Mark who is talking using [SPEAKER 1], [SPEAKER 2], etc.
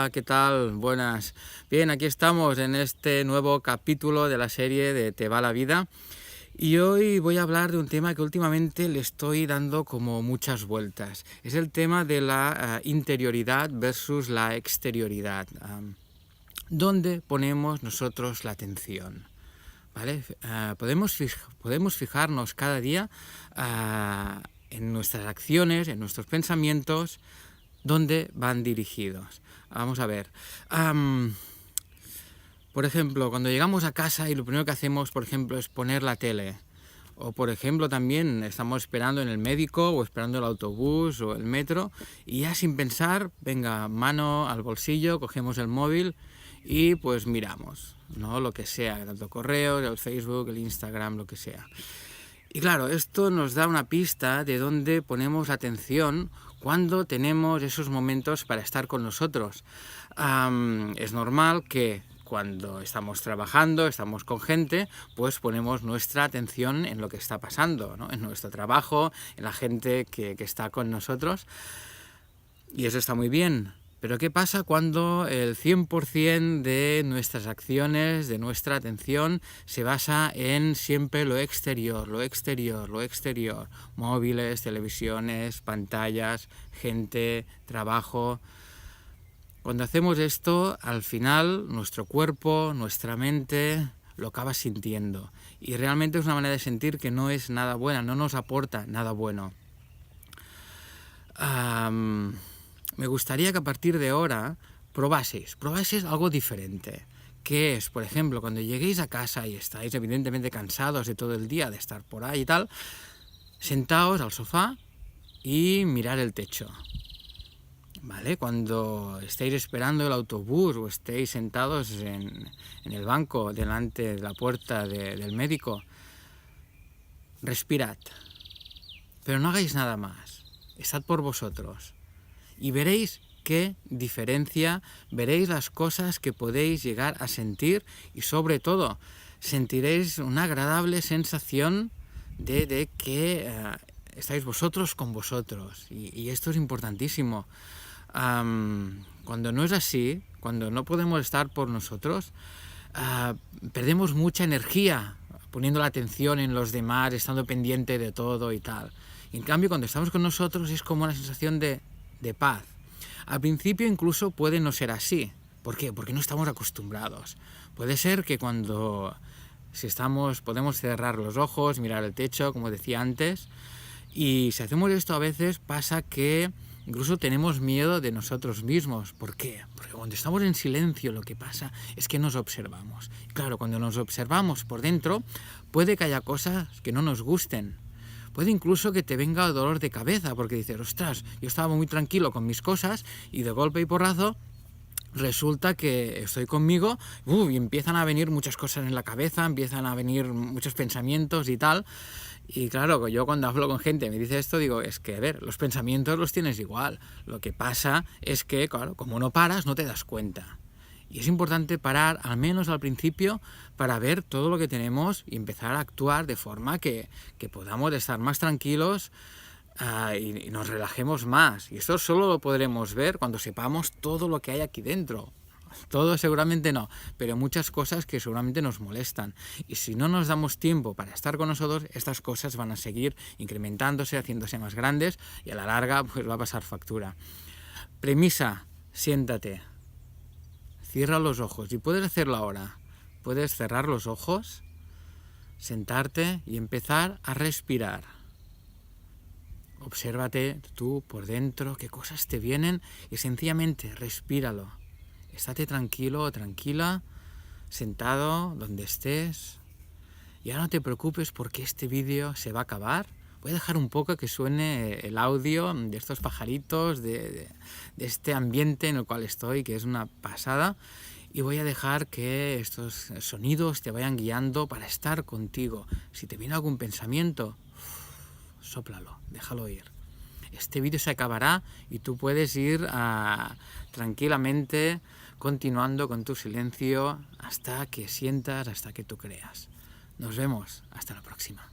[SPEAKER 1] Hola, ¿qué tal? Buenas. Bien, aquí estamos en este nuevo capítulo de la serie de Te va la vida. Y hoy voy a hablar de un tema que últimamente le estoy dando como muchas vueltas. Es el tema de la interioridad versus la exterioridad. ¿Dónde ponemos nosotros la atención? ¿Vale? Podemos fijarnos cada día en nuestras acciones, en nuestros pensamientos, dónde van dirigidos. Vamos a ver. Por ejemplo, cuando llegamos a casa y lo primero que hacemos, por ejemplo, es poner la tele. O, por ejemplo, también estamos esperando en el médico o esperando el autobús o el metro y ya sin pensar, venga, mano al bolsillo, cogemos el móvil y pues miramos, ¿no? Lo que sea, tanto correos, el Facebook, el Instagram, lo que sea. Y claro, esto nos da una pista de dónde ponemos atención cuando tenemos esos momentos para estar con nosotros. Es normal que cuando estamos trabajando, estamos con gente, pues ponemos nuestra atención en lo que está pasando, ¿no? En nuestro trabajo, en la gente que está con nosotros. Y eso está muy bien. Pero ¿qué pasa cuando el 100% de nuestras acciones, de nuestra atención, se basa en siempre lo exterior, lo exterior, lo exterior? Móviles, televisiones, pantallas, gente, trabajo. Cuando hacemos esto, al final nuestro cuerpo, nuestra mente lo acaba sintiendo. Y realmente es una manera de sentir que no es nada buena, no nos aporta nada bueno. Me gustaría que a partir de ahora probaseis algo diferente. Que es, por ejemplo, cuando lleguéis a casa y estáis evidentemente cansados de todo el día de estar por ahí y tal, sentaos al sofá y mirar el techo. ¿Vale? Cuando estéis esperando el autobús o estéis sentados en el banco delante de la puerta del médico, respirad. Pero no hagáis nada más. Estad por vosotros. Y veréis qué diferencia, veréis las cosas que podéis llegar a sentir y sobre todo sentiréis una agradable sensación de que estáis vosotros con vosotros. Y esto es importantísimo. Cuando no es así, cuando no podemos estar por nosotros, perdemos mucha energía poniendo la atención en los demás, estando pendiente de todo y tal. Y en cambio, cuando estamos con nosotros es como una sensación de paz. Al principio incluso puede no ser así. ¿Por qué? Porque no estamos acostumbrados. Puede ser que podemos cerrar los ojos, mirar el techo, como decía antes, y si hacemos esto a veces pasa que incluso tenemos miedo de nosotros mismos. ¿Por qué? Porque cuando estamos en silencio lo que pasa es que nos observamos. Claro, cuando nos observamos por dentro puede que haya cosas que no nos gusten. Puede incluso que te venga el dolor de cabeza porque dices, ostras, yo estaba muy tranquilo con mis cosas y de golpe y porrazo resulta que estoy conmigo y empiezan a venir muchas cosas en la cabeza, empiezan a venir muchos pensamientos y tal. Y claro, yo cuando hablo con gente me dice esto, digo, es que, a ver, los pensamientos los tienes igual. Lo que pasa es que, claro, como no paras, no te das cuenta. Y es importante parar, al menos al principio, para ver todo lo que tenemos y empezar a actuar de forma que podamos estar más tranquilos y nos relajemos más. Y esto solo lo podremos ver cuando sepamos todo lo que hay aquí dentro. Todo seguramente no, pero muchas cosas que seguramente nos molestan. Y si no nos damos tiempo para estar con nosotros, estas cosas van a seguir incrementándose, haciéndose más grandes y a la larga pues va a pasar factura. Premisa, siéntate. Cierra los ojos y puedes hacerlo ahora. Puedes cerrar los ojos, sentarte y empezar a respirar. Obsérvate tú por dentro, qué cosas te vienen y sencillamente respíralo. Estate tranquilo o tranquila, sentado donde estés. Y ahora no te preocupes porque este vídeo se va a acabar. Voy a dejar un poco que suene el audio de estos pajaritos, de este ambiente en el cual estoy, que es una pasada. Y voy a dejar que estos sonidos te vayan guiando para estar contigo. Si te viene algún pensamiento, sóplalo, déjalo ir. Este vídeo se acabará y tú puedes ir tranquilamente continuando con tu silencio hasta que sientas, hasta que tú creas. Nos vemos, hasta la próxima.